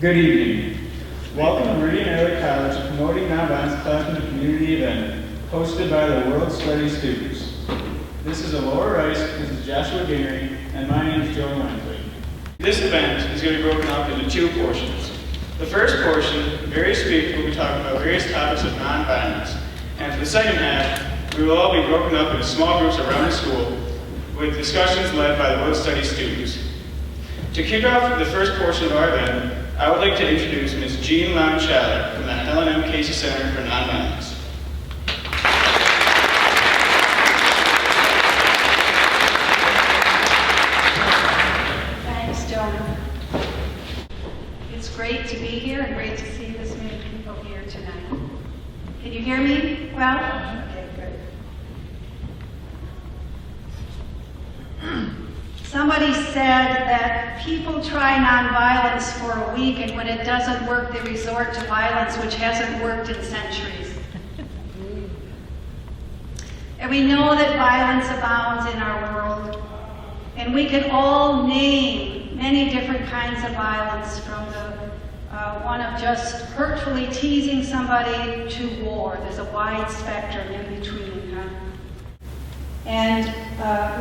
Good evening. Welcome to Meridian Early College Promoting Nonviolence Class in the Community event hosted by the World Studies students. This is Laura Rice, this is Joshua Gingery, and my name is Joe Lensley. This event is going to be broken up into two portions. The first portion, various speakers will be talking about various topics of nonviolence. And for the second half, we will all be broken up into small groups around the school with discussions led by the World Studies students. To kick off the first portion of our event, I would like to introduce Ms. Jean Lounge-Schaller from the Helen M. Casey Center for Nonviolence. Thanks, Jonah. It's great to be here and great to see this many people here tonight. Can you hear me well? Okay, good. Somebody said that people try nonviolence for a week, and when it doesn't work, they resort to violence, which hasn't worked in centuries. And we know that violence abounds in our world, and we can all name many different kinds of violence, from the one of just hurtfully teasing somebody to war. There's a wide spectrum in between. And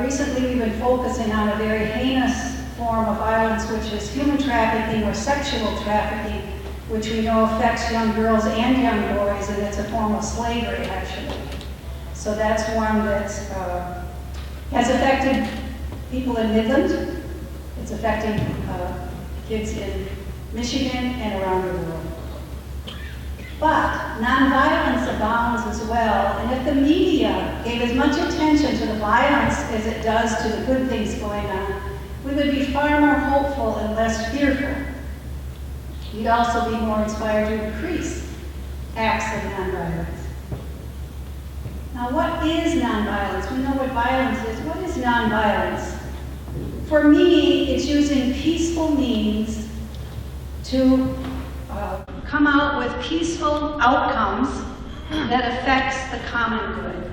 recently we've been focusing on a very heinous form of violence, which is human trafficking or sexual trafficking, which we know affects young girls and young boys, and it's a form of slavery, actually. So that's one that has affected people in Midland. It's affecting kids in Michigan and around the world. But nonviolence abounds as well, and if the media gave as much attention to the violence as it does to the good things going on, we would be far more hopeful and less fearful. We'd also be more inspired to increase acts of nonviolence. Now, what is nonviolence? We know what violence is. What is nonviolence? For me, it's using peaceful means to come out with peaceful outcomes that affects the common good.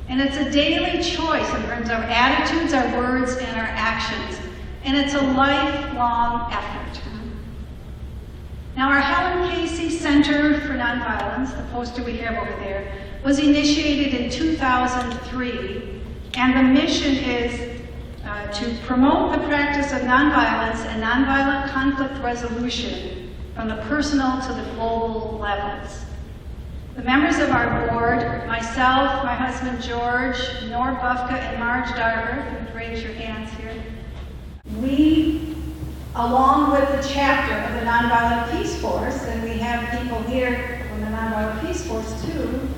And it's a daily choice in terms of our attitudes, our words, and our actions. And it's a lifelong effort. Now, our Helen Casey Center for Nonviolence, the poster we have over there, was initiated in 2003, and the mission is to promote the practice of nonviolence and nonviolent conflict resolution from the personal to the global levels. The members of our board, myself, my husband George, Nor Bufka, and Marge Darver, if you'd raise your hands here, we, along with the chapter of the Nonviolent Peace Force, and we have people here from the Nonviolent Peace Force too,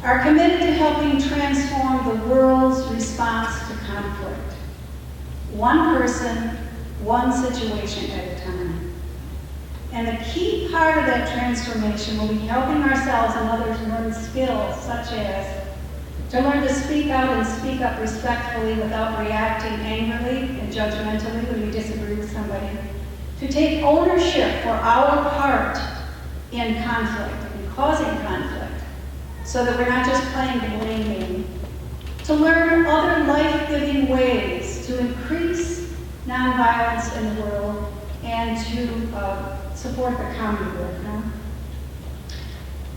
are committed to helping transform the world's response to conflict. One person, one situation at a time. And the key part of that transformation will be helping ourselves and others learn skills such as to learn to speak out and speak up respectfully without reacting angrily and judgmentally when we disagree with somebody, to take ownership for our part in conflict, in causing conflict, so that we're not just playing the blame game, to learn other life-giving ways to increase nonviolence in the world and to support the common good.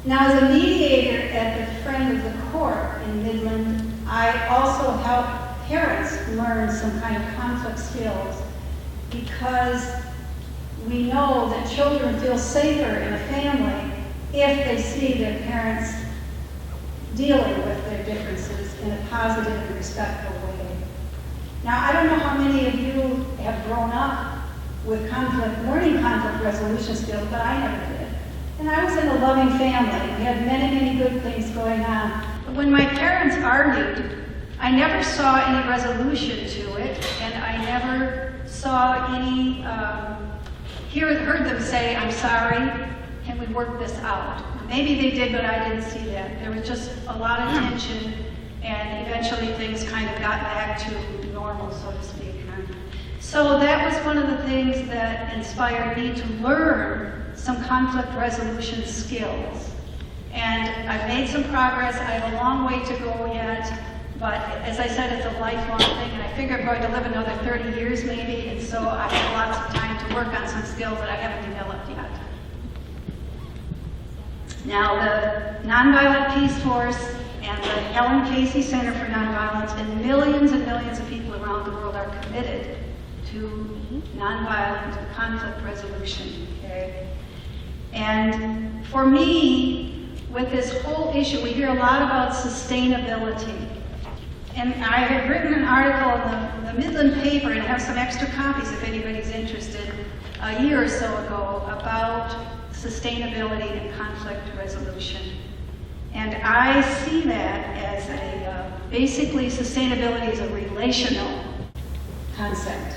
Now, as a mediator at the Friend of the Court in Midland, I also help parents learn some kind of conflict skills, because we know that children feel safer in a family if they see their parents dealing with their differences in a positive and respectful way. Now, I don't know how many of you have grown up with learning conflict resolution skills, but I never did. And I was in a loving family. We had many, many good things going on. But when my parents argued, I never saw any resolution to it, and I never saw any, heard them say, "I'm sorry, can we work this out?" Maybe they did, but I didn't see that. There was just a lot of tension, and eventually things kind of got back to normal, so to speak. So that was one of the things that inspired me to learn some conflict resolution skills. And I've made some progress. I have a long way to go yet, but as I said, it's a lifelong thing, and I figure I'm going to live another 30 years maybe, and so I have lots of time to work on some skills that I haven't developed yet. Now, the Nonviolent Peace Force and the Helen Casey Center for Nonviolence and millions of people around the world are committed to nonviolent conflict resolution, okay? And for me, with this whole issue, we hear a lot about sustainability. And I had written an article in the Midland paper, and I have some extra copies if anybody's interested, a year or so ago about sustainability and conflict resolution. And I see that as basically sustainability is a relational concept.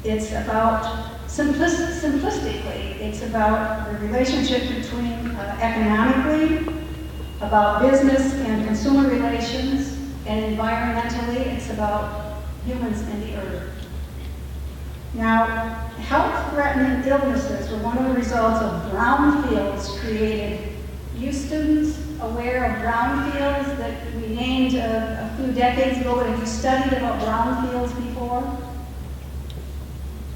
It's about, simplistically, it's about the relationship between economically, about business and consumer relations, and environmentally, it's about humans and the earth. Now, health-threatening illnesses were one of the results of brownfields created. You students aware of brownfields that we named a few decades ago, but have you studied about brownfields before?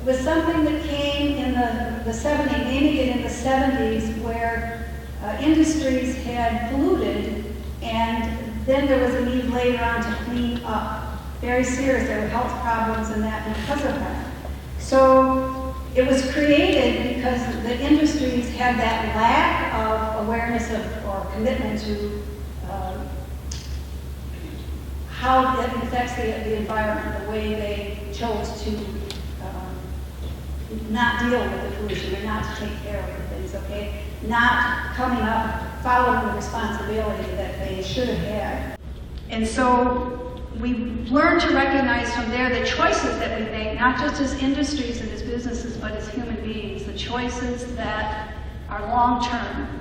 It was something that came in the 70s, naming it in the 70s, where industries had polluted, and then there was a need later on to clean up. Very serious, there were health problems and that because of that. So it was created because the industries had that lack of awareness or commitment to how it affects the environment, the way they chose to not deal with the pollution or not to take care of the things, okay? Not coming up, following the responsibility that they should have had. And so we learn to recognize from there the choices that we make, not just as industries and as businesses, but as human beings, the choices that are long-term.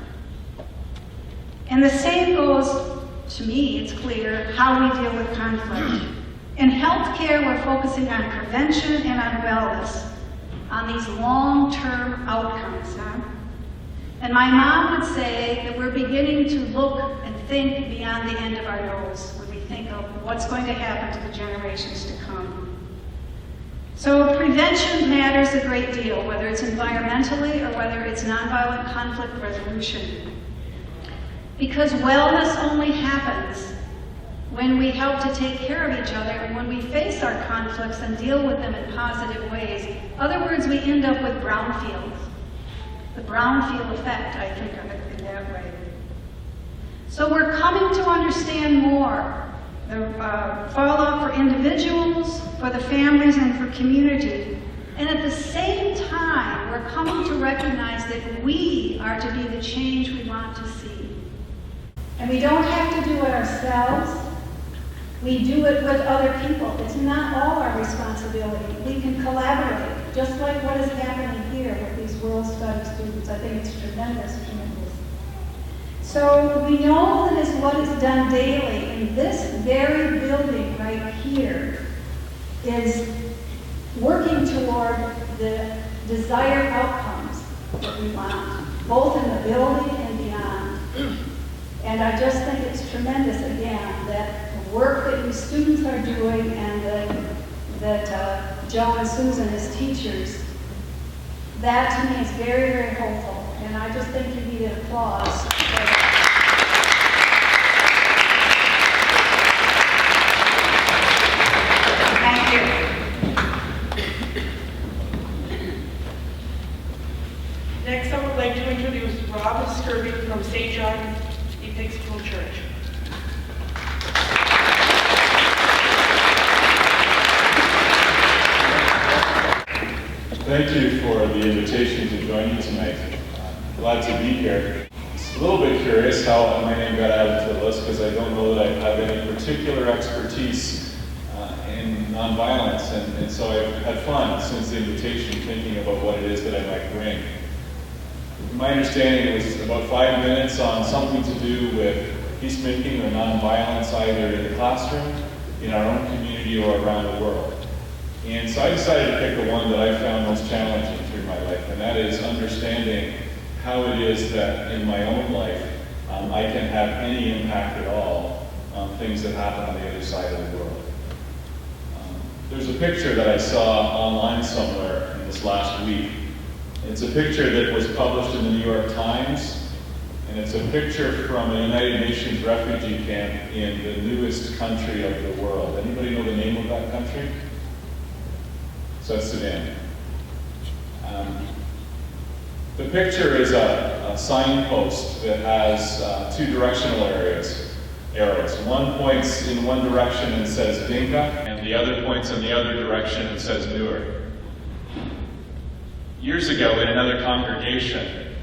And the same goes, to me, it's clear, how we deal with conflict. In healthcare, we're focusing on prevention and on wellness, on these long-term outcomes. And my mom would say that we're beginning to look and think beyond the end of our nose when we think of what's going to happen to the generations to come. So prevention matters a great deal, whether it's environmentally or whether it's nonviolent conflict resolution. Because wellness only happens when we help to take care of each other and when we face our conflicts and deal with them in positive ways. In other words, we end up with brownfields. The brownfield effect, I think, of it in that way. So we're coming to understand more the fallout for individuals, for the families, and for community. And at the same time, we're coming to recognize that we are to be the change we want to see. And we don't have to do it ourselves. We do it with other people. It's not all our responsibility. We can collaborate, just like what is happening here with these World Studies students. I think it's tremendous. So we know that is what is done daily in this very building right here is working toward the desired outcomes that we want, both in the building and beyond. And I just think it's tremendous, again, that the work that you students are doing and that Joe and Susan as teachers, that to me is very, very hopeful. And I just think you need an applause. Thank you. Next, I would like to introduce Rob Skirby from St. John Episcopal Church. Thank you for the invitation to join me tonight. Glad to be here. It's a little bit curious how my name got added to the list because I don't know that I have any particular expertise in nonviolence, and so I've had fun since the invitation thinking about what it is that I might bring. My understanding it was about 5 minutes on something to do with peacemaking or nonviolence, either in the classroom, in our own community, or around the world. And so I decided to pick the one that I found most challenging through my life, and that is understanding how it is that in my own life I can have any impact at all on things that happen on the other side of the world. There's a picture that I saw online somewhere in the this last week. It's a picture that was published in the New York Times, and it's a picture from a United Nations refugee camp in the newest country of the world. Anybody know the name of that country? South Sudan. The picture is a signpost that has two directional arrows. One points in one direction and says Dinka, and the other points in the other direction and says Nur. Years ago in another congregation,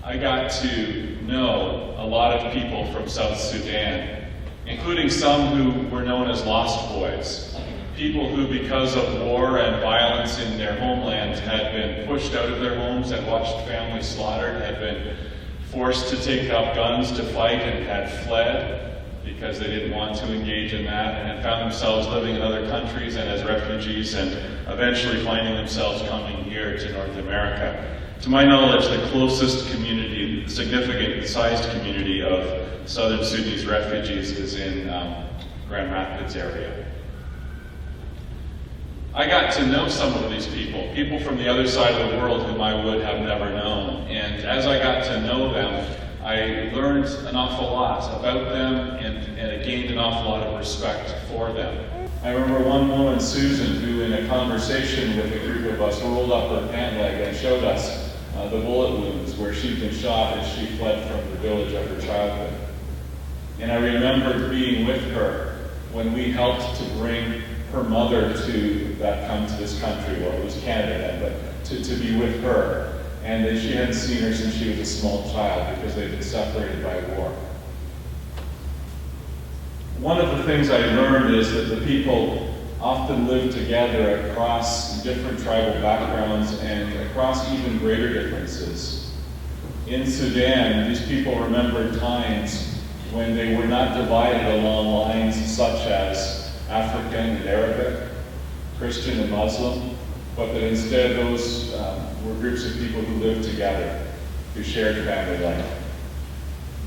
I got to know a lot of people from South Sudan, including some who were known as Lost Boys. People who, because of war and violence in their homeland, had been pushed out of their homes and watched families slaughtered, had been forced to take up guns to fight and had fled because they didn't want to engage in that, and had found themselves living in other countries and as refugees, and eventually finding themselves coming here to North America. To my knowledge, the closest community, significant sized community of Southern Sudanese refugees is in Grand Rapids area. I got to know some of these people from the other side of the world whom I would have never known. And as I got to know them, I learned an awful lot about them and I gained an awful lot of respect for them. I remember one woman, Susan, who in a conversation with a group of us rolled up her pant leg and showed us the bullet wounds where she'd been shot as she fled from the village of her childhood. And I remembered being with her when we helped to bring her mother to this country, well, it was Canada then, but to be with her. And that she hadn't seen her since she was a small child because they'd been separated by war. One of the things I learned is that the people often live together across different tribal backgrounds and across even greater differences. In Sudan, these people remembered times when they were not divided along lines such as African and Arabic, Christian and Muslim, but that instead those were groups of people who lived together, who shared family life.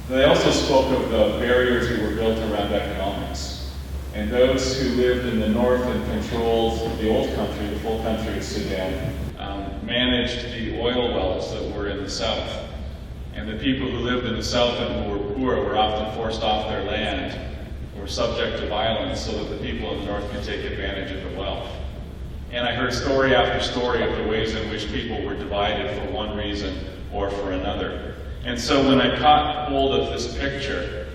They also spoke of the barriers that were built around economics. And those who lived in the north and controlled the old country, the full country of Sudan, managed the oil wells that were in the south. And the people who lived in the south and who were poor were often forced off their land, were subject to violence so that the people in the north could take advantage of the wealth. And I heard story after story of the ways in which people were divided for one reason or for another. And so when I caught hold of this picture,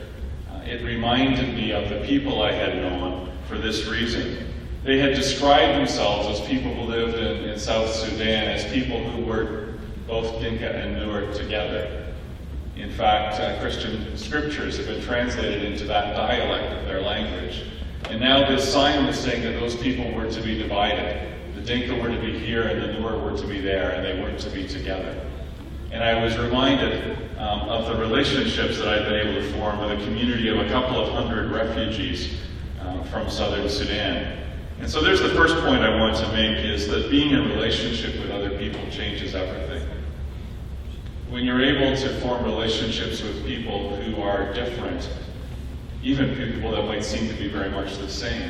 it reminded me of the people I had known for this reason. They had described themselves as people who lived in South Sudan, as people who were both Dinka and Nur together. In fact, Christian scriptures have been translated into that dialect of their language. And now this sign was saying that those people were to be divided. The Dinka were to be here and the Nur were to be there, and they weren't to be together. And I was reminded of the relationships that I've been able to form with a community of a couple of hundred refugees from southern Sudan. And so there's the first point I want to make, is that being in relationship with other people changes everything. When you're able to form relationships with people who are different, even people that might seem to be very much the same,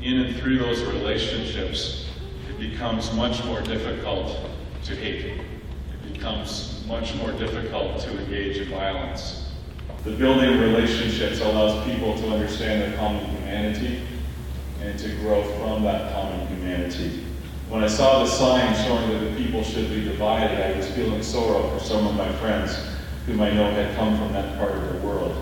in and through those relationships, it becomes much more difficult to hate. It becomes much more difficult to engage in violence. The building of relationships allows people to understand their common humanity and to grow from that common humanity. When I saw the sign showing that the people should be divided, I was feeling sorrow for some of my friends whom I know had come from that part of the world.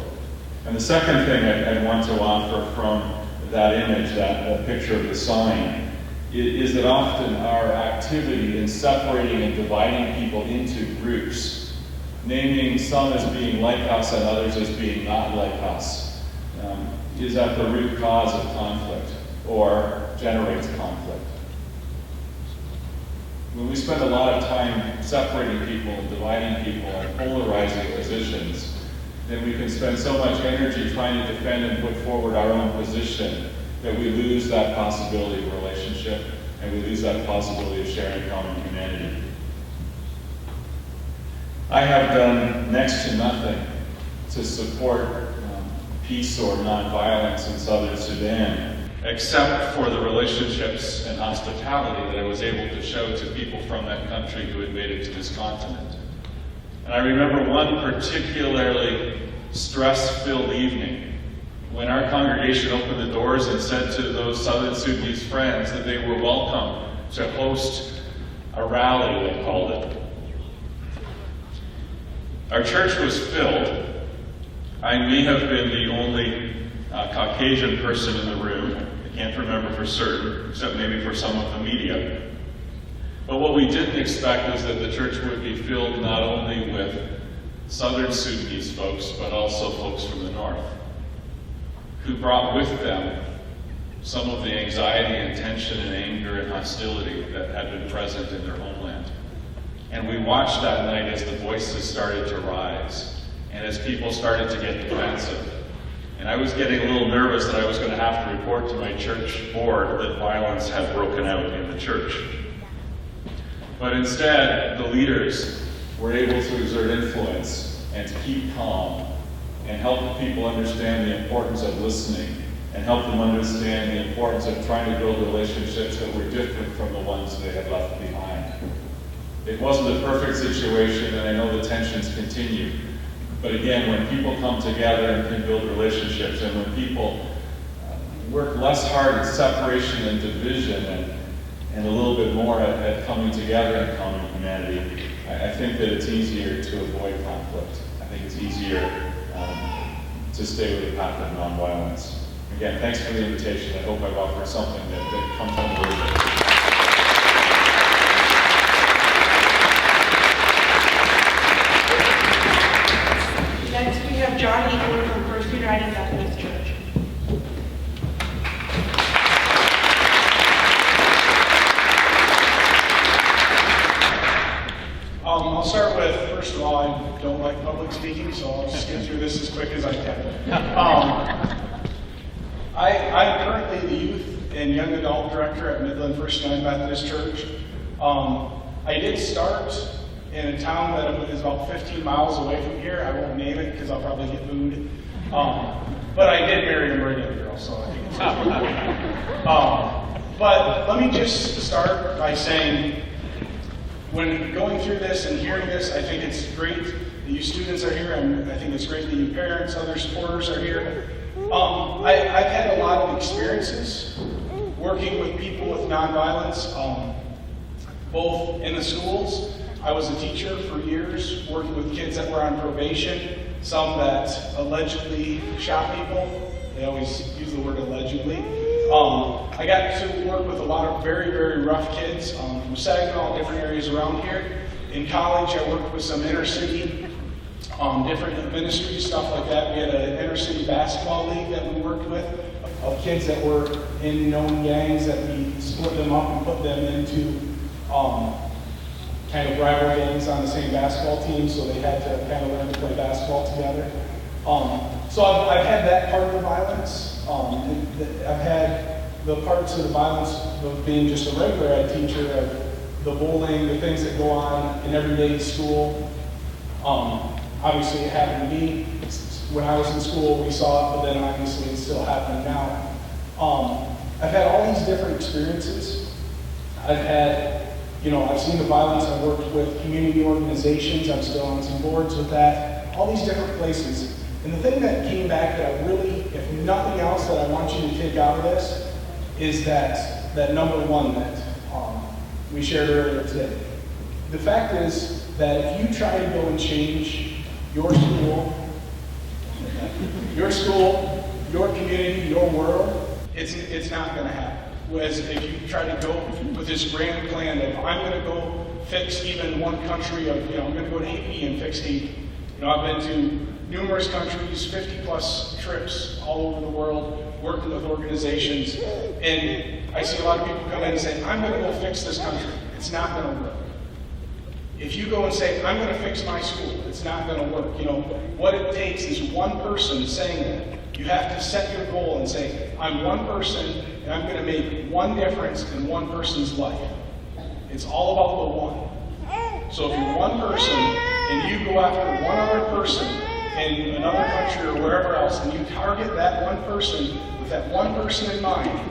And the second thing I want to offer from that image, that picture of the sign, is that often our activity in separating and dividing people into groups, naming some as being like us and others as being not like us, is at the root cause of conflict or generates conflict. When we spend a lot of time separating people and dividing people and polarizing positions, then we can spend so much energy trying to defend and put forward our own position that we lose that possibility of relationship and we lose that possibility of sharing common humanity. I have done next to nothing to support peace or nonviolence in southern Sudan. except for the relationships and hospitality that I was able to show to people from that country who had made it to this continent. And I remember one particularly stress-filled evening when our congregation opened the doors and said to those Southern Sudanese friends that they were welcome to host a rally, they called it. Our church was filled. I may have been the only Caucasian person in the room. I can't remember for certain, except maybe for some of the media. But what we didn't expect was that the church would be filled not only with Southern Sudanese folks, but also folks from the north, who brought with them some of the anxiety and tension and anger and hostility that had been present in their homeland. And we watched that night as the voices started to rise, and as people started to get defensive. And I was getting a little nervous that I was going to have to report to my church board that violence had broken out in the church. But instead, the leaders were able to exert influence and to keep calm and help people understand the importance of listening and help them understand the importance of trying to build relationships that were different from the ones they had left behind. It wasn't a perfect situation, and I know the tensions continue. But again, when people come together and can build relationships, and when people work less hard at separation and division and a little bit more at coming together in common humanity, I think that it's easier to avoid conflict. I think it's easier to stay with the path of nonviolence. Again, thanks for the invitation. I hope I've offered something that comes from the word. Next, we have John Eagle from First United Methodist Church. I'll start with, first of all, I don't like public speaking, so I'll just get through this as quick as I can. I'm currently the youth and young adult director at Midland First United Methodist Church. I did start in a town that is about 15 miles away from here. I won't name it because I'll probably get booed. But I did marry a Meridian girl, so I think it's but let me just start by saying, when going through this and hearing this, I think it's great that you students are here, and I think it's great that you parents, other supporters are here. I've had a lot of experiences working with people with nonviolence, both in the schools. I was a teacher for years, working with kids that were on probation, some that allegedly shot people. They always use the word allegedly. I got to work with a lot of very, very rough kids from Saginaw, different areas around here. In college, I worked with some inner city, different ministries, stuff like that. We had an inner city basketball league that we worked with, of kids that were in known gangs that we split them up and put them into kind of rival gangs on the same basketball team, so they had to kind of learn to play basketball together. So I've had that part of the violence. I've had the parts of the violence of being just a regular ed teacher, of the bullying, the things that go on in everyday school. Obviously it happened to me when I was in school, we saw it, but then obviously it's still happening now. I've had all these different experiences. I've seen the violence. I've worked with community organizations. I'm still on some boards with that. All these different places. And the thing that came back that I really, if nothing else, that I want you to take out of this is that number one that we shared earlier today. The fact is that if you try to go and change your school, your community, your world, it's not going to happen. Whereas if you try to go with this grand plan of, I'm going to go fix even one country, I'm going to go to Haiti and fix Haiti. I've been to numerous countries, 50 plus trips all over the world, working with organizations, and I see a lot of people come in and say, I'm going to go fix this country. It's not going to work. If you go and say, I'm going to fix my school, it's not going to work. What it takes is one person saying that. You have to set your goal and say, I'm one person, and I'm going to make one difference in one person's life. It's all about the one. So if you're one person, and you go after one other person in another country or wherever else, and you target that one person with that one person in mind,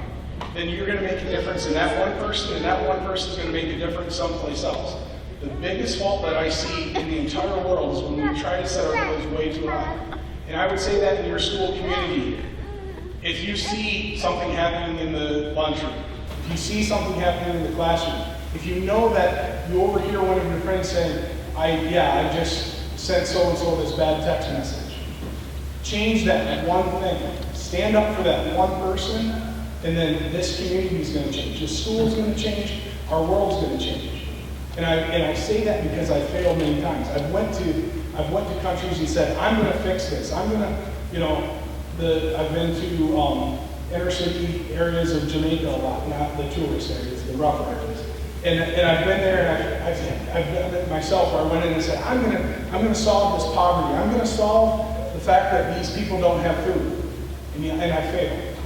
then you're going to make a difference in that one person, and that one person is going to make a difference someplace else. The biggest fault that I see in the entire world is when we try to set our goals way too high. And I would say that in your school community. If you see something happening in the lunchroom, if you see something happening in the classroom, if you know that you overhear one of your friends saying, I just sent so-and-so this bad text message. Change that one thing. Stand up for that one person, and then this community is going to change. The school is going to change. Our world's going to change. And I say that because I failed many times. I've went to countries and said, I'm going to fix this. I'm going to, I've been to inner city areas of Jamaica a lot, not the tourist areas, the rough areas. And I've been there, and I've done it myself, where I went in and said, I'm going to solve this poverty. I'm going to solve the fact that these people don't have food. And I failed.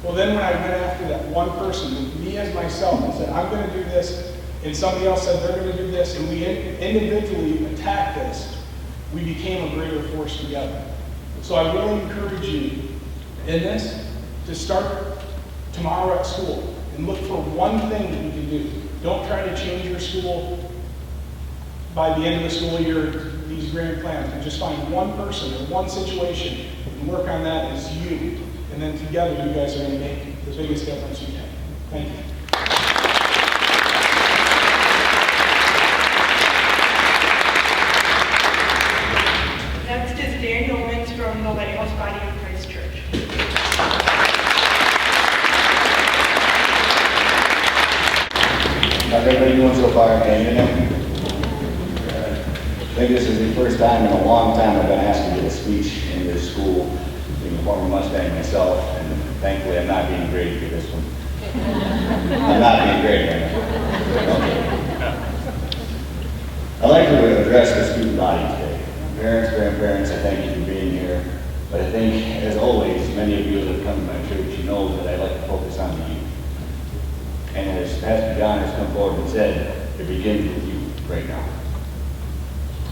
Well, then when I went after that one person, me as myself, and said, I'm going to do this, and somebody else said they're going to do this, and we individually attacked this, we became a greater force together. So I really encourage you in this to start tomorrow at school and look for one thing that you can do. Don't try to change your school by the end of the school year, these grand plans, and just find one person or one situation and work on that as you. And then together you guys are going to make the biggest difference you can. Thank you. Next is Daniel Wins from the Lighthouse Body of Christ Church. How's everybody doing so far? Can you know? I think this is the first time in a long time I've been asked to give a speech in this school, being a former Mustang myself, and thankfully I'm not being graded for this one. I'm not being graded. I'd like to address the student body today. Parents, grandparents, I thank you for being here. But I think, as always, many of you that have come to my church, you know that I like to focus on the youth. And as Pastor John has come forward and said, it begins with you right now.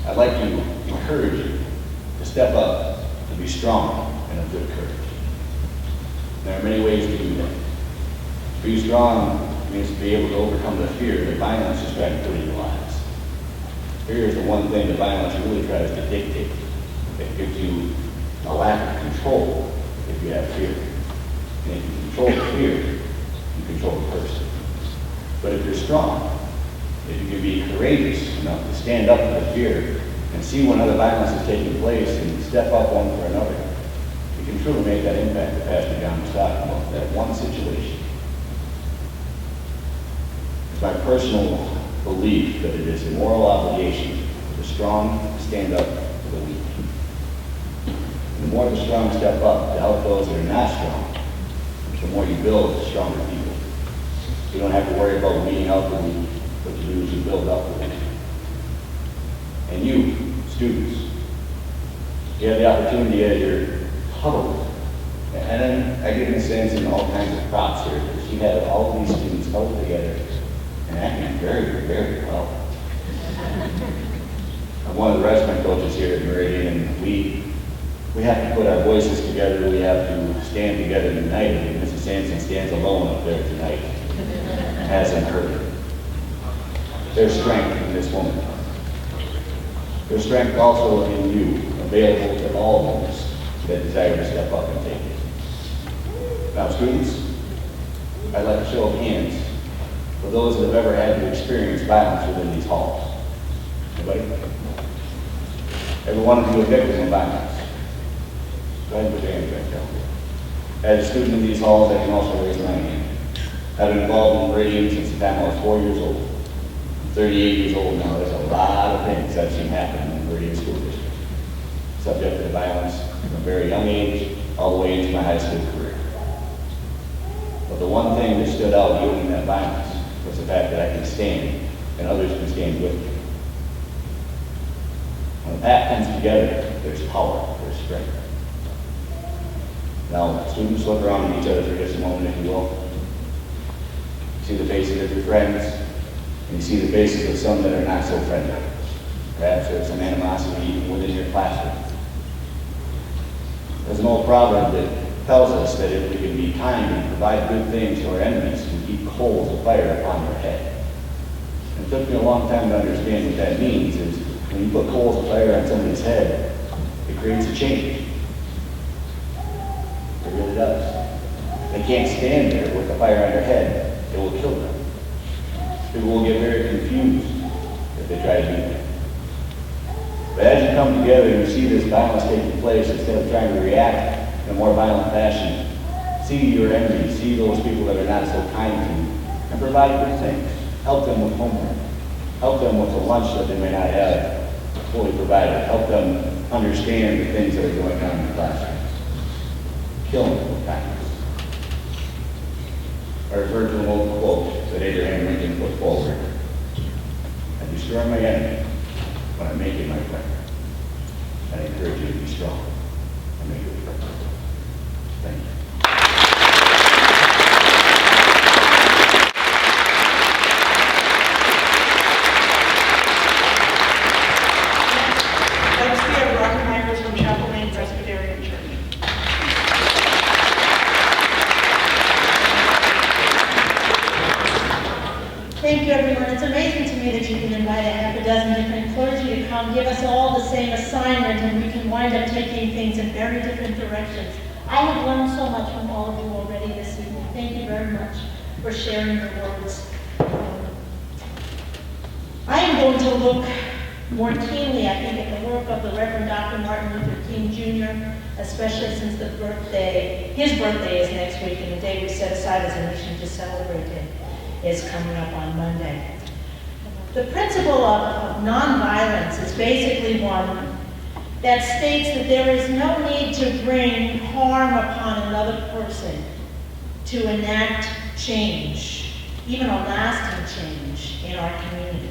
I'd like to encourage you to step up, to be strong, and of good courage. There are many ways to do that. To be strong means to be able to overcome the fear that violence is trying to put in your lives. Fear is the one thing that violence really tries to dictate. It gives you a lack of control if you have fear. And if you control the fear, you control the person. But if you're strong, if you can be courageous enough to stand up to the fear and see when other violence is taking place and step up one for another, you can truly make that impact that Pastor John was talking about, that one situation. It's my personal belief that it is a moral obligation for the strong to stand up for the weak. And the more the strong step up to help those that are not strong, the more you build stronger people. You don't have to worry about weeding out the weak. What you do is you build up the weak. And you, students, you have the opportunity as you're huddled. And then I give a sense in all kinds of props here, because you have all of these students huddled together and acting very, very well. I'm one of the restaurant coaches here at Meridian, and we have to put our voices together. We have to stand together tonight. And Mrs. Sampson stands alone up there tonight. Hasn't heard it. There's strength in this woman. There's strength also in you, available to all those that desire to step up and take it. Now, students, I'd like a show of hands for those that have ever had to experience violence within these halls. Anybody? Every one of you a victim of violence. Go ahead and put your hands back down. As a student in these halls, I can also raise my hand. I've been involved in Meridian since the time I was 4 years old. I'm 38 years old now. There's a lot of things I've seen happen in the Meridian School District. Subject to violence from a very young age all the way into my high school career. But the one thing that stood out during that violence was the fact that I can stand and others can stand with me. When that comes together, there's power, there's strength. Now, students, look around at each other for just a moment, if you will. See the faces of your friends, and you see the faces of some that are not so friendly. Perhaps there's some animosity even within your classroom. There's an old proverb that tells us that if we can be kind and provide good things to our enemies, we keep coals of fire upon their head. And it took me a long time to understand what that means. Is when you put coals of fire on somebody's head, it creates a change. It really does. They can't stand there with the fire on their head. It will kill them. People will get very confused if they try to do that. But as you come together and you see this violence taking place, instead of trying to react in a more violent fashion, see your enemies, see those people that are not so kind to you, and provide good things. Help them with homework. Help them with the lunch that they may not have fully provided. Help them understand the things that are going on in the classrooms. Kill them with kindness. I refer to an old quote that Abraham Lincoln put forward. I destroy my enemy when I make him my friend. I encourage you to be strong and make it friend. Thank you. Next, we have Ron Myers from Chapel Lane Presbyterian Church. Thank you, everyone. It's amazing to me that you can invite a half a dozen different clergy to come give us all the same assignment, and we can wind up taking things in very different directions. I have learned so much from all of you already this evening. Thank you very much for sharing your words. I am going to look more keenly, I think, at the work of the Reverend Dr. Martin Luther King Jr., especially since his birthday is next week, and the day we set aside as a nation to celebrate him is coming up on Monday. The principle of nonviolence is basically one that states that there is no need to bring harm upon another person to enact change, even a lasting change in our community.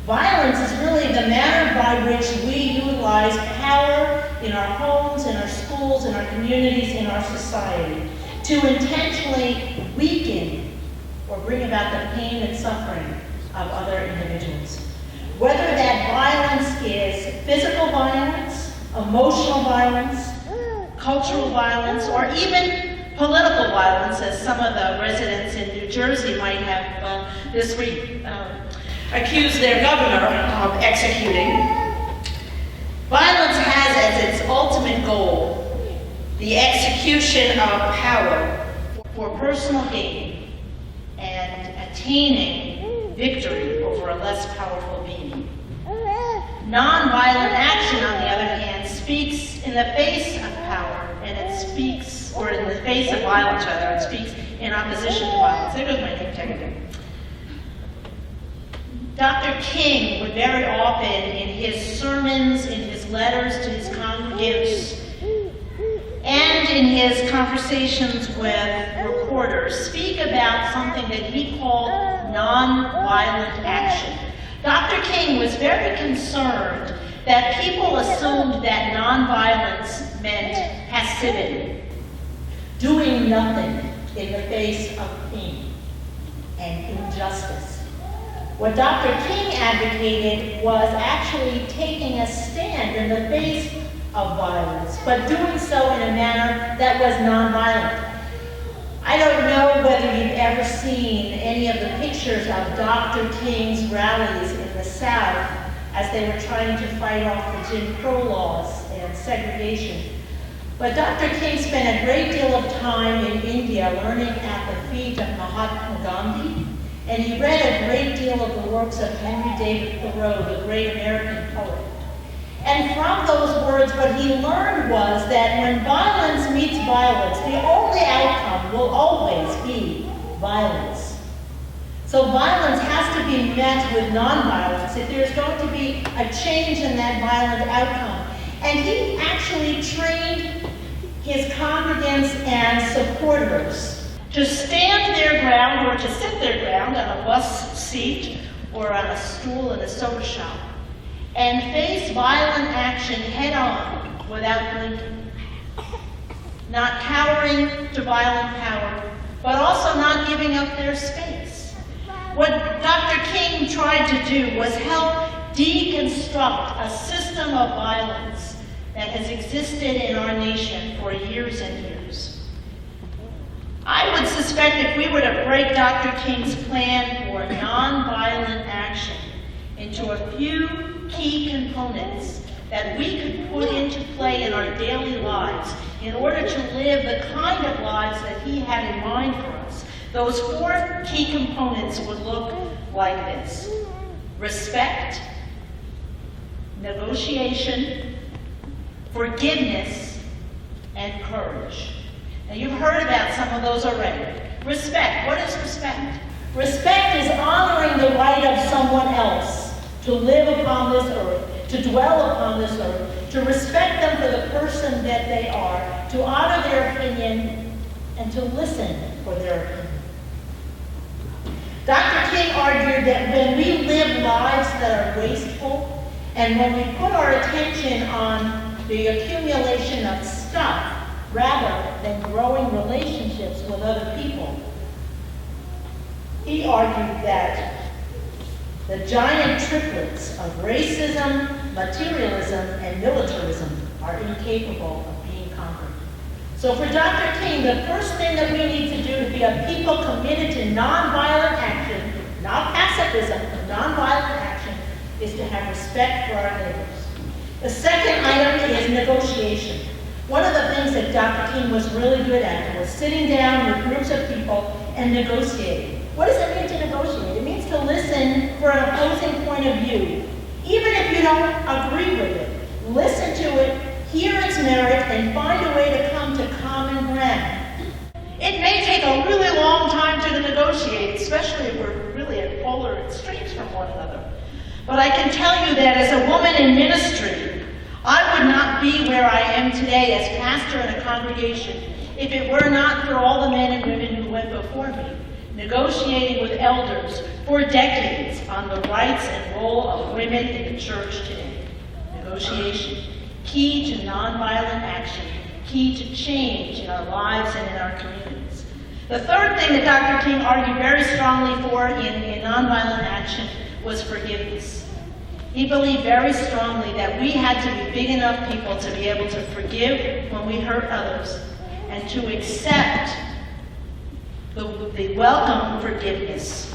Violence is really the manner by which we utilize power in our homes, in our schools, in our communities, in our society, to intentionally weaken or bring about the pain and suffering of other individuals. Whether that violence is physical violence, emotional violence, cultural violence, or even political violence, as some of the residents in New Jersey might have this week accused their governor of executing. Violence has as its ultimate goal the execution of power for personal gain and attaining victory over a less powerful being. Nonviolent action, on the other hand, speaks in the face of power, and it speaks, or in the face of violence, rather, it speaks in opposition to violence. There goes my name tag again. Dr. King would very often, in his sermons, in his letters to his congregants, and in his conversations with reporters, speak about something that he called nonviolent action. Dr. King was very concerned that people assumed that nonviolence meant passivity, doing nothing in the face of pain and injustice. What Dr. King advocated was actually taking a stand in the face of violence, but doing so in a manner that was nonviolent. I don't know whether you've ever seen any of the pictures of Dr. King's rallies in the South as they were trying to fight off the Jim Crow laws and segregation. But Dr. King spent a great deal of time in India learning at the feet of Mahatma Gandhi, and he read a great deal of the works of Henry David Thoreau, the great American poet. And from those words, what he learned was that when violence meets violence, the only outcome will always be violence. So violence has to be met with nonviolence if there's going to be a change in that violent outcome. And he actually trained his congregants and supporters to stand their ground or to sit their ground on a bus seat or on a stool in a soda shop and face violent action head on without blinking. Not cowering to violent power, but also not giving up their space. What Dr. King tried to do was help deconstruct a system of violence that has existed in our nation for years and years. I would suspect if we were to break Dr. King's plan for nonviolent action into a few key components that we could put into play in our daily lives in order to live the kind of lives that he had in mind for us, those 4 key components would look like this: respect, negotiation, forgiveness, and courage. Now, you've heard about some of those already. Respect. What is respect? Respect is honoring the right of someone else to live upon this earth, to dwell upon this earth, to respect them for the person that they are, to honor their opinion, and to listen for their opinion. Dr. King argued that when we live lives that are wasteful, and when we put our attention on the accumulation of stuff rather than growing relationships with other people, he argued that the giant triplets of racism, materialism, and militarism are incapable of being conquered. So for Dr. King, the first thing that we need to do to be a people committed to nonviolent action, not pacifism, but nonviolent action, is to have respect for our neighbors. The second item is negotiation. One of the things that Dr. King was really good at was sitting down with groups of people and negotiating. What does it mean to negotiate? It means to listen for an opposing point of view. Even if you don't agree with it, listen to it, hear its merit, and find a way to come to common ground. It may take a really long time to negotiate, especially if we're really at polar extremes from one another. But I can tell you that as a woman in ministry, I would not be where I am today as pastor in a congregation if it were not for all the men and women who went before me, negotiating with elders for decades on the rights and role of women in the church today. Negotiation, key to nonviolent action, key to change in our lives and in our communities. The third thing that Dr. King argued very strongly for in nonviolent action was forgiveness. He believed very strongly that we had to be big enough people to be able to forgive when we hurt others and to accept the welcome forgiveness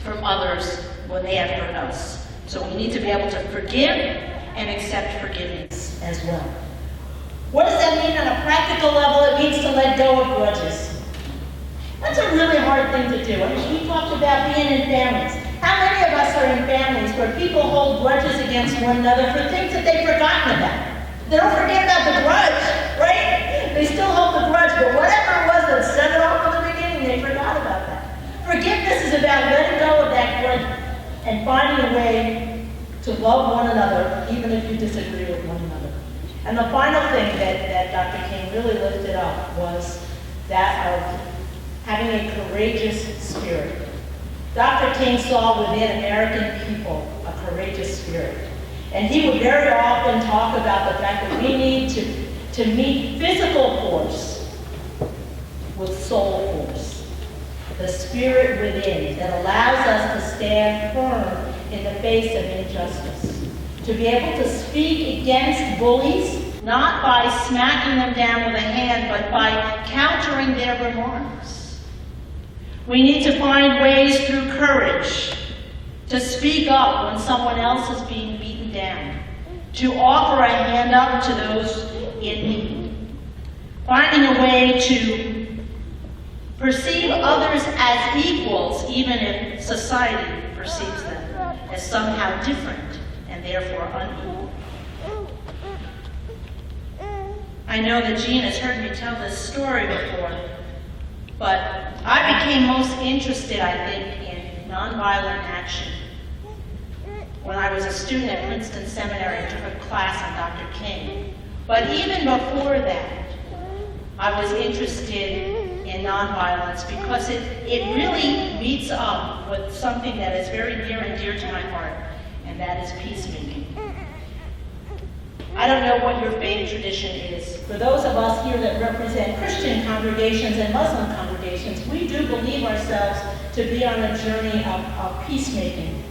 from others when they have hurt us. So we need to be able to forgive and accept forgiveness as well. What does that mean on a practical level? It means to let go of grudges. That's a really hard thing to do. I mean, we talked about being in families. How many of us are in families where people hold grudges against one another for things that they've forgotten about? They don't forget about the grudge, right? They still hold the grudge, but whatever it was that set it off from the beginning, they forgot about that. Forgiveness is about letting go of that grudge and finding a way to love one another, even if you disagree with one another. And the final thing that Dr. King really lifted up was that of having a courageous spirit. Dr. King saw within American people a courageous spirit. And he would very often talk about the fact that we need to meet physical force with soul force. The spirit within that allows us to stand firm in the face of injustice. To be able to speak against bullies, not by smacking them down with a hand, but by countering their remarks. We need to find ways through courage to speak up when someone else is being beaten down, to offer a hand up to those in need, finding a way to perceive others as equals, even if society perceives them as somehow different and therefore unequal. I know that Jean has heard me tell this story before, but I became most interested, I think, in nonviolent action when I was a student at Princeton Seminary and took a class on Dr. King. But even before that, I was interested in nonviolence because it really meets up with something that is very near and dear to my heart, and that is peacemaking. I don't know what your faith tradition is. For those of us here that represent Christian congregations and Muslim congregations, we do believe ourselves to be on a journey of peacemaking.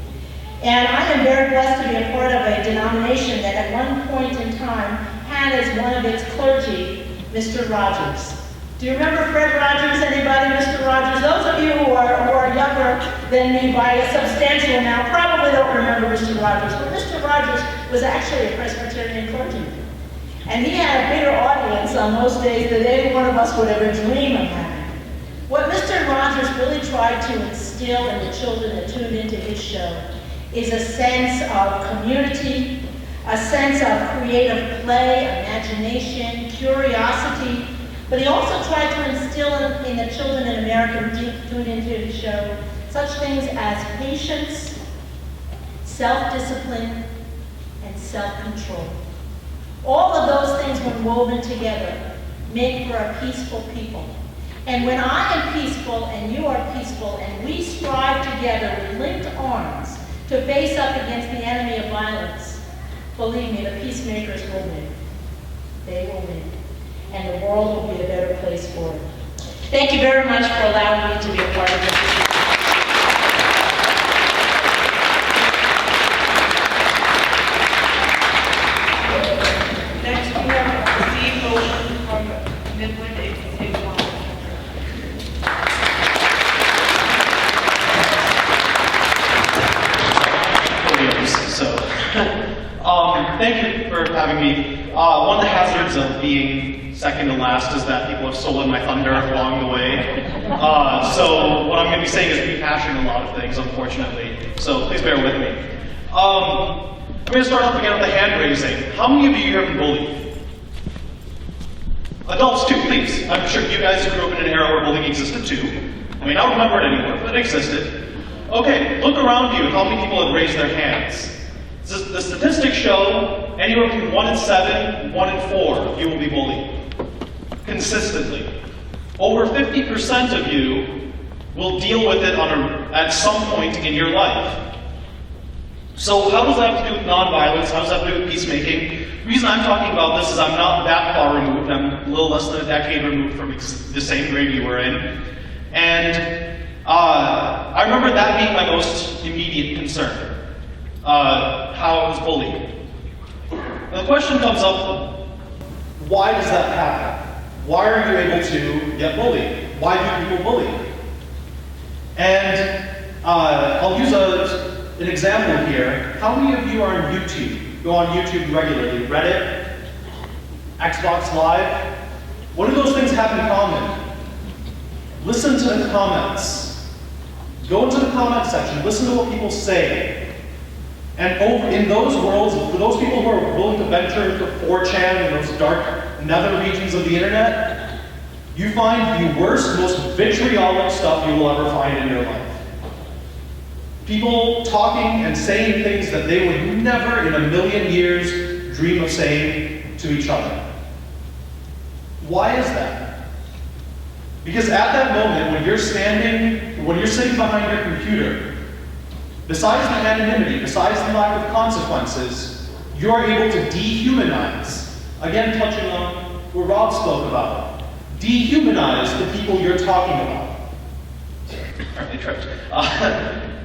And I am very blessed to be a part of a denomination that at one point in time as one of its clergy, Mr. Rogers. Do you remember Fred Rogers, anybody, Mr. Rogers? Those of you who are younger than me by a substantial amount probably don't remember Mr. Rogers, but Mr. Rogers was actually a Presbyterian clergyman. And he had a bigger audience on most days than any one of us would ever dream of having. What Mr. Rogers really tried to instill in the children that tuned into his show is a sense of community, a sense of creative play, imagination, curiosity, but he also tried to instill in the children in America who tuned into his show such things as patience, self-discipline, and self-control. All of those things, when woven together, make for a peaceful people. And when I am peaceful and you are peaceful and we strive together with linked arms to face up against the enemy of violence, believe me, the peacemakers will win. They will win. And the world will be a better place for it. Thank you very much for allowing me to be a part of this. Next, we have Steve Ocean from Midland Agency Law. Thank you for having me. One of the hazards of being second to last is that people have stolen my thunder along the way. So what I'm going to be saying is rehashing a lot of things, unfortunately. So please bear with me. I'm going to start off again with the hand raising. How many of you have been bullied? Adults too, please. I'm sure you guys grew up in an era where bullying existed too. I mean, I don't remember it anymore, but it existed. Okay, look around you. How many people have raised their hands? The statistics show anywhere between 1 in 7, 1 in 4 of you will be bullied. Consistently. Over 50% of you will deal with it at some point in your life. So how does that have to do with nonviolence? How does that have to do with peacemaking? The reason I'm talking about this is I'm not that far removed. I'm a little less than a decade removed from the same grade you were in. And I remember that being my most immediate concern. How I was bullied. And the question comes up, why does that happen? Why are you able to get bullied? Why do people bully? And I'll use an example here. How many of you are on YouTube? Go on YouTube regularly? Reddit? Xbox Live? What do those things have in common? Listen to the comments. Go into the comment section. Listen to what people say. And in those worlds, for those people who are willing to venture into 4chan and those dark nether regions of the internet, you find the worst, most vitriolic stuff you will ever find in your life. People talking and saying things that they would never in a million years dream of saying to each other. Why is that? Because at that moment, when you're sitting behind your computer, besides the anonymity, besides the lack of consequences, you're able to dehumanize. Again, touching on what Rob spoke about. Dehumanize the people you're talking about. Apparently tripped.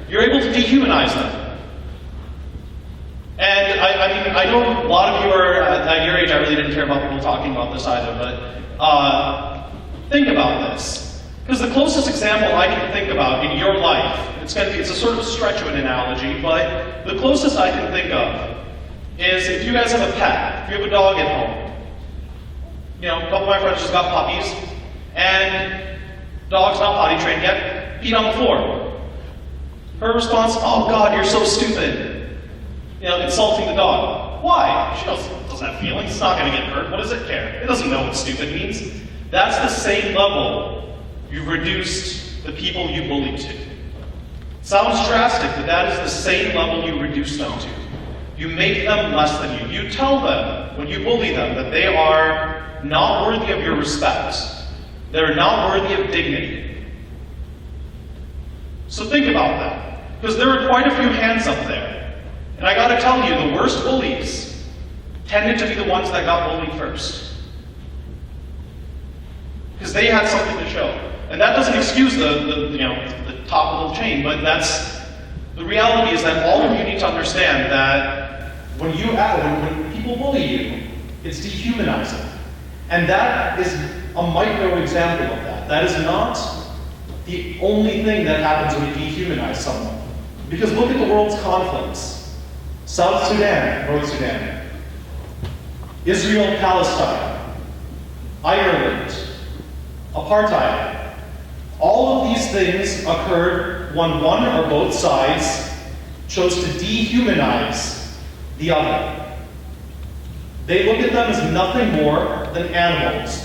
You're able to dehumanize them. And I know a lot of you are at your age. I really didn't care about people talking about this either, but think about this. Because the closest example I can think about in your life, it's a sort of stretch of an analogy, but the closest I can think of is if you guys have a pet, if you have a dog at home. You know, a couple of my friends just got puppies, and dog's not potty trained yet, peed on the floor. Her response, "Oh God, you're so stupid." You know, insulting the dog. Why? She doesn't have feelings, it's not going to get hurt, what does it care? It doesn't know what stupid means. That's the same level you've reduced the people you bullied to. Sounds drastic, but that is the same level you reduce them to. You make them less than you. You tell them, when you bully them, that they are not worthy of your respect. They're not worthy of dignity. So think about that. Because there are quite a few hands up there. And I gotta tell you, the worst bullies tended to be the ones that got bullied first. Because they had something to show. And that doesn't excuse the top of the chain, but the reality is that all of you need to understand that when people bully you, It's dehumanizing. And that is a micro example of that. That is not the only thing that happens when you dehumanize someone. Because look at the world's conflicts. South Sudan, North Sudan, Israel, Palestine, Ireland, apartheid. All of these things occurred when one or both sides chose to dehumanize the other. They look at them as nothing more than animals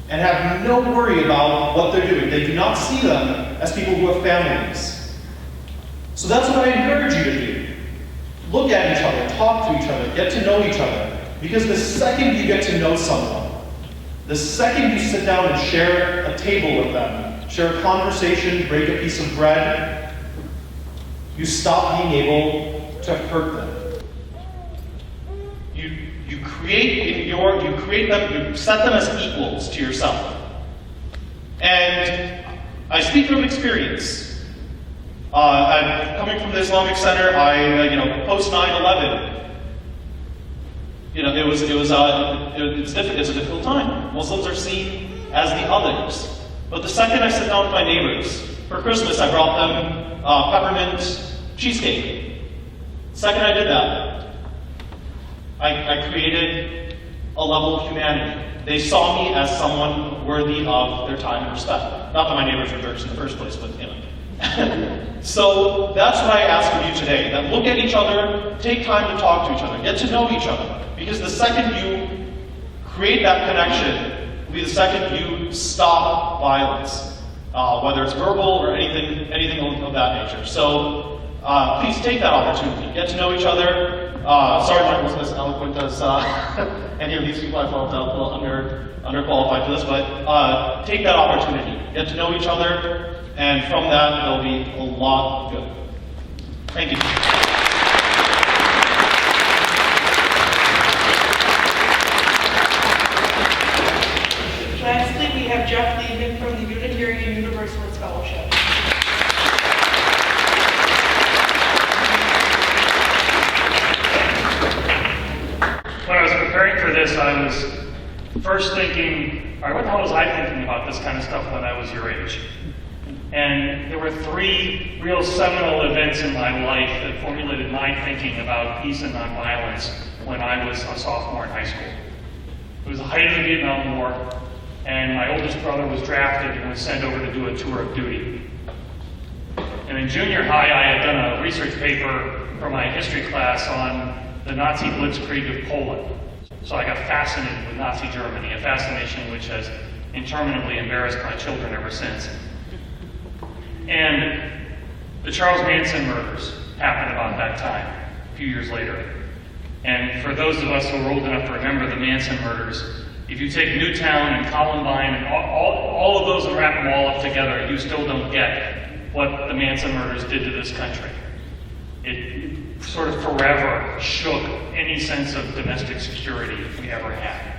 and have no worry about what they're doing. They do not see them as people who have families. So that's what I encourage you to do. Look at each other, talk to each other, get to know each other. Because the second you get to know someone, the second you sit down and share a table with them, share a conversation, break a piece of bread, you stop being able to hurt them. You set them as equals to yourself. And I speak from experience. I'm coming from the Islamic Center. Post 9/11. It's a difficult time. Muslims are seen as the others. But the second I sit down with my neighbors, for Christmas I brought them peppermint cheesecake. The second I did that, I created a level of humanity. They saw me as someone worthy of their time and respect. Not that my neighbors were jerks in the first place, but So that's what I ask of you today, that look at each other, take time to talk to each other, get to know each other. Because the second you create that connection will be the second you stop violence, whether it's verbal or anything of that nature. So please take that opportunity, get to know each other. Sorry I wasn't as eloquent as any of these people. I felt a little underqualified for this, but take that opportunity, get to know each other, and from that there'll be a lot of good. Thank you. Lastly, we have Jeff Liebman from the Unitarian Universalist Fellowship. When I was preparing for this, I was first thinking, all right, what the hell was I thinking about this kind of stuff when I was your age? And there were three real seminal events in my life that formulated my thinking about peace and nonviolence when I was a sophomore in high school. It was the height of the Vietnam War, and my oldest brother was drafted and was sent over to do a tour of duty. And in junior high, I had done a research paper for my history class on the Nazi blitzkrieg of Poland. So I got fascinated with Nazi Germany, a fascination which has interminably embarrassed my children ever since. And the Charles Manson murders happened about that time, a few years later. And for those of us who are old enough to remember the Manson murders, if you take Newtown and Columbine and all of those and wrap them all up together, you still don't get what the Manson murders did to this country. It sort of forever shook any sense of domestic security we ever had.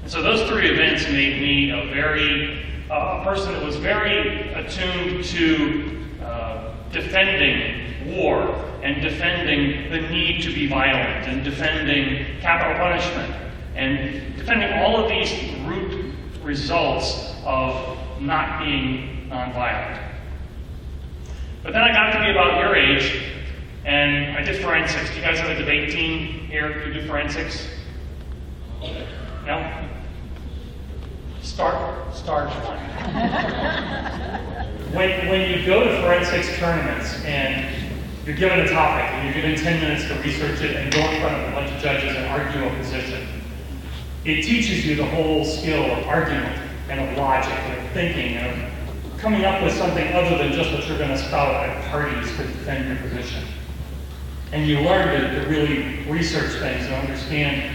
And so those three events made me a person that was very attuned to defending war and defending the need to be violent and defending capital punishment and defending all of these root results of not being nonviolent. But then I got to be about your age, and I did forensics. Do you guys have a debate team here? You do forensics? No? Start. When you go to forensics tournaments and you're given a topic and you're given 10 minutes to research it and go in front of a bunch of judges and argue a position, it teaches you the whole skill of argument and of logic and of thinking and of coming up with something other than just what you're going to spout at parties to defend your position. And you learn to really research things and understand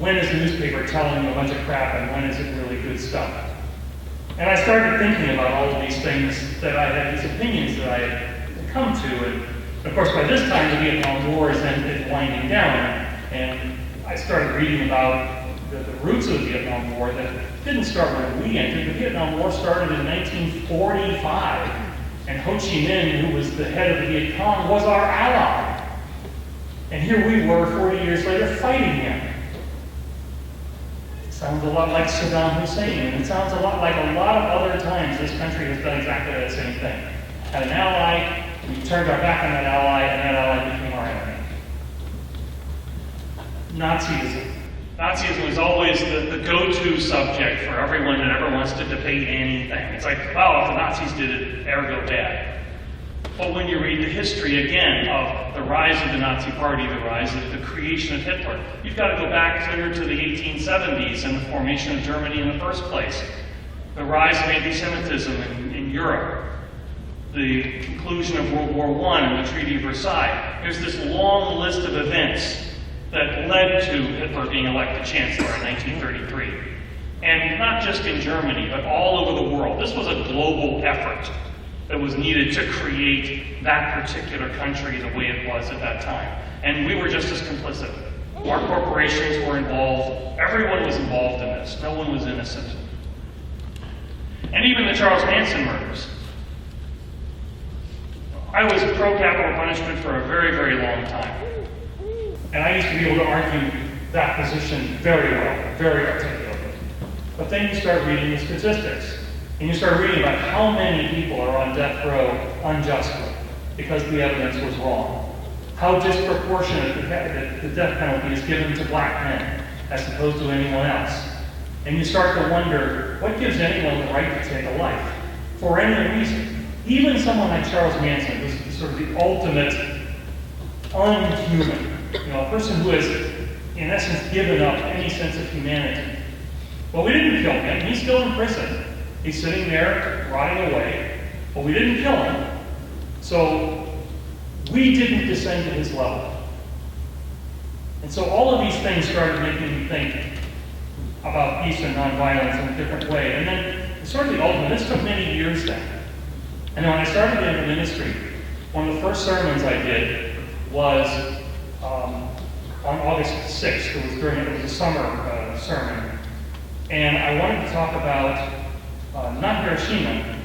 when is the newspaper telling you a bunch of crap and when is it really good stuff. And I started thinking about all of these things that I had, these opinions that I had come to. And of course, by this time, the Vietnam War is winding down. And I started reading about the roots of the Vietnam War that didn't start when we entered. The Vietnam War started in 1945. And Ho Chi Minh, who was the head of the Viet Cong, was our ally. And here we were 40 years later fighting him. a lot like Saddam Hussein, and it sounds a lot like a lot of other times this country has done exactly that same thing. Had an ally, we turned our back on that ally, and that ally became our enemy. Nazism. Nazism is always the go-to subject for everyone that ever wants to debate anything. It's like, well, if the Nazis did it, ergo bad. But when you read the history again of the rise of the Nazi Party, the rise of the creation of Hitler, you've got to go back clear to the 1870s and the formation of Germany in the first place. The rise of anti-Semitism in Europe, the conclusion of World War I and the Treaty of Versailles. There's this long list of events that led to Hitler being elected chancellor in 1933. And not just in Germany, but all over the world. This was a global effort that was needed to create that particular country the way it was at that time. And we were just as complicit. Our corporations were involved. Everyone was involved in this. No one was innocent. And even the Charles Manson murders. I was pro-capital punishment for a very, very long time. And I used to be able to argue that position very well, very articulately. But then you start reading the statistics. And you start reading about how many people are on death row unjustly because the evidence was wrong. How disproportionate the death penalty is given to black men as opposed to anyone else. And you start to wonder, what gives anyone the right to take a life? For any reason. Even someone like Charles Manson, who's sort of the ultimate unhuman, a person who has, in essence, given up any sense of humanity. Well, we didn't kill him. He's still in prison. He's sitting there, rotting away, but we didn't kill him, so we didn't descend to his level. And so all of these things started making me think about peace and nonviolence in a different way. And then sort of the ultimate, this took many years then. And when I started in the ministry, one of the first sermons I did was on August 6th. It was a summer sermon. And I wanted to talk about not Hiroshima,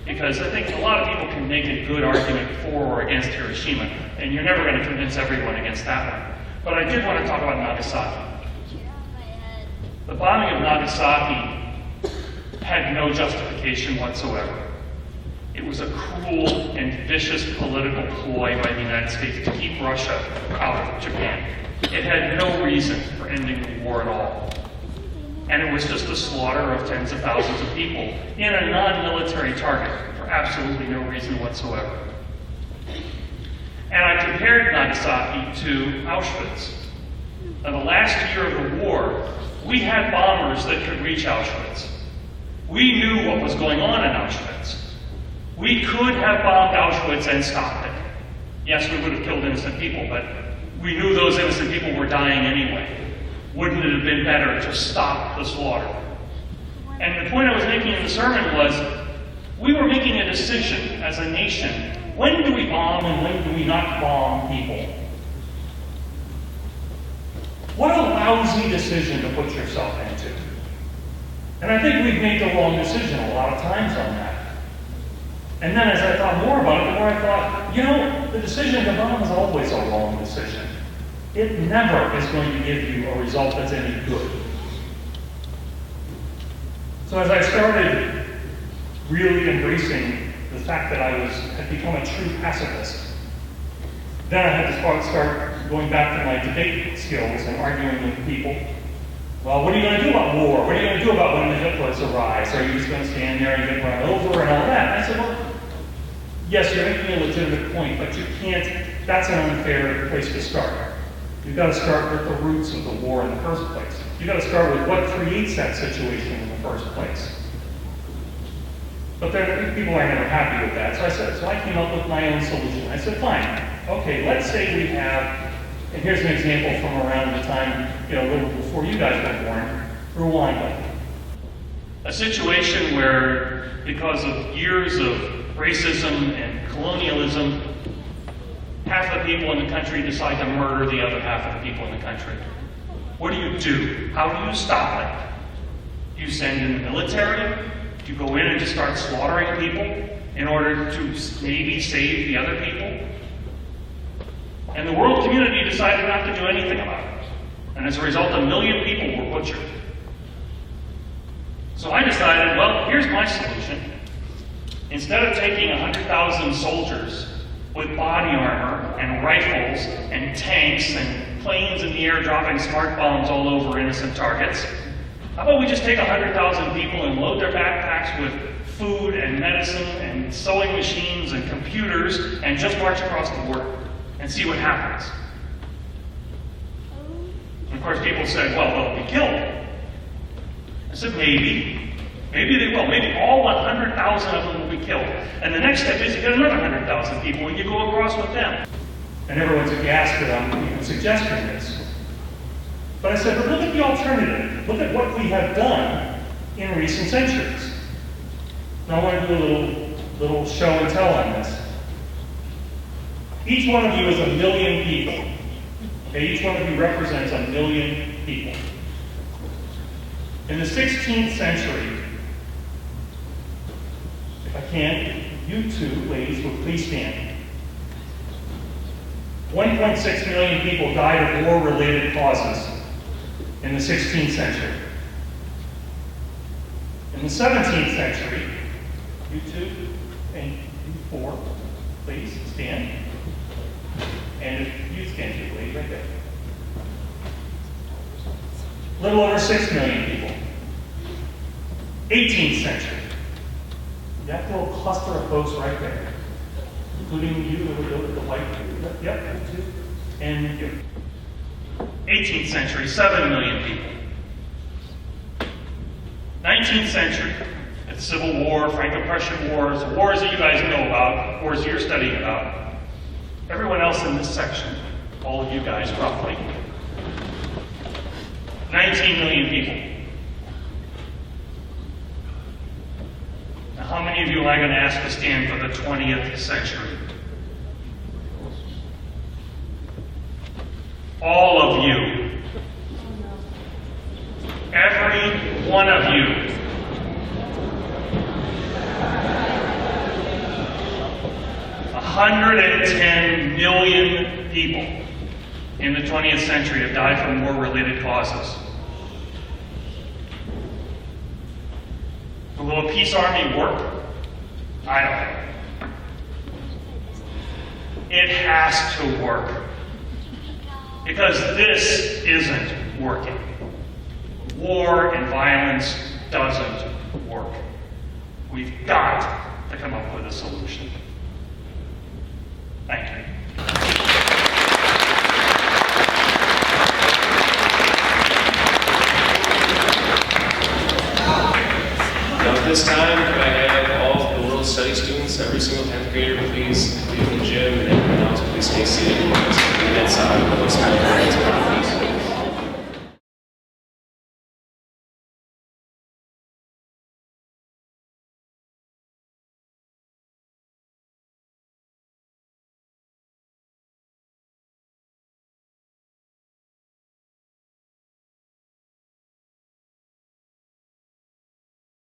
because I think a lot of people can make a good argument for or against Hiroshima, and you're never going to convince everyone against that one. But I did want to talk about Nagasaki. The bombing of Nagasaki had no justification whatsoever. It was a cruel and vicious political ploy by the United States to keep Russia out of Japan. It had no reason for ending the war at all. And it was just the slaughter of tens of thousands of people in a non-military target for absolutely no reason whatsoever. And I compared Nagasaki to Auschwitz. In the last year of the war, we had bombers that could reach Auschwitz. We knew what was going on in Auschwitz. We could have bombed Auschwitz and stopped it. Yes, we would have killed innocent people, but we knew those innocent people were dying anyway. Wouldn't it have been better to stop the slaughter? And the point I was making in the sermon was, we were making a decision as a nation. When do we bomb and when do we not bomb people? What a lousy decision to put yourself into. And I think we've made the wrong decision a lot of times on that. And then as I thought more about it, the more I thought, the decision to bomb is always a wrong decision. It never is going to give you a result that's any good. So as I started really embracing the fact that I had become a true pacifist, then I had to start going back to my debate skills and arguing with people. Well, what are you going to do about war? What are you going to do about when the Hitlers arise? Are you just going to stand there and get run over and all that? And I said, well, yes, you're making a legitimate point, but you can't, that's an unfair place to start. You've got to start with the roots of the war in the first place. You've got to start with what creates that situation in the first place. But people are never happy with that. So I came up with my own solution. I said, fine, okay, let's say we have, and here's an example from around the time, a little before you guys were born, Rwanda. A situation where, because of years of racism and colonialism, half the people in the country decide to murder the other half of the people in the country. What do? How do you stop it? Do you send in the military? Do you go in and just start slaughtering people in order to maybe save the other people? And the world community decided not to do anything about it. And as a result, 1 million people were butchered. So I decided, well, here's my solution. Instead of taking 100,000 soldiers with body armor and rifles and tanks and planes in the air dropping smart bombs all over innocent targets, how about we just take 100,000 people and load their backpacks with food and medicine and sewing machines and computers and just march across the border and see what happens? And of course, people said, well, they'll be killed. I said, maybe. Maybe they will. Maybe all 100,000 of them will be killed. And the next step is you get another 100,000 people and you go across with them. And everyone's aghast that I'm even suggesting this. But I said, but look at the alternative. Look at what we have done in recent centuries. Now I want to do a little show and tell on this. Each one of you is 1 million people. Okay, each one of you represents 1 million people. In the 16th century, if I can, you two ladies will please stand. 1.6 million people died of war-related causes in the 16th century. In the 17th century, you two and you four, please stand. And if you stand, you lady right there. A little over 6 million people. 18th century. That little cluster of folks right there, including you that would go to the white, yep, you too, and you. 18th century, 7 million people. 19th century, the Civil War, Franco-Prussian Wars, the wars that you guys know about, wars you're studying about. Everyone else in this section, all of you guys roughly, 19 million people. Now, how many of you am I going to ask to stand for the 20th century? All of you. Every one of you. $110 million people in the 20th century have died from war-related causes. Will a peace army work? I don't know. It has to work. Because this isn't working. War and violence doesn't work. We've got to come up with a solution. Thank you. Now at this time, could I have all of the World Study students, every single 10th grader, please leave the gym, and everyone else, please stay seated.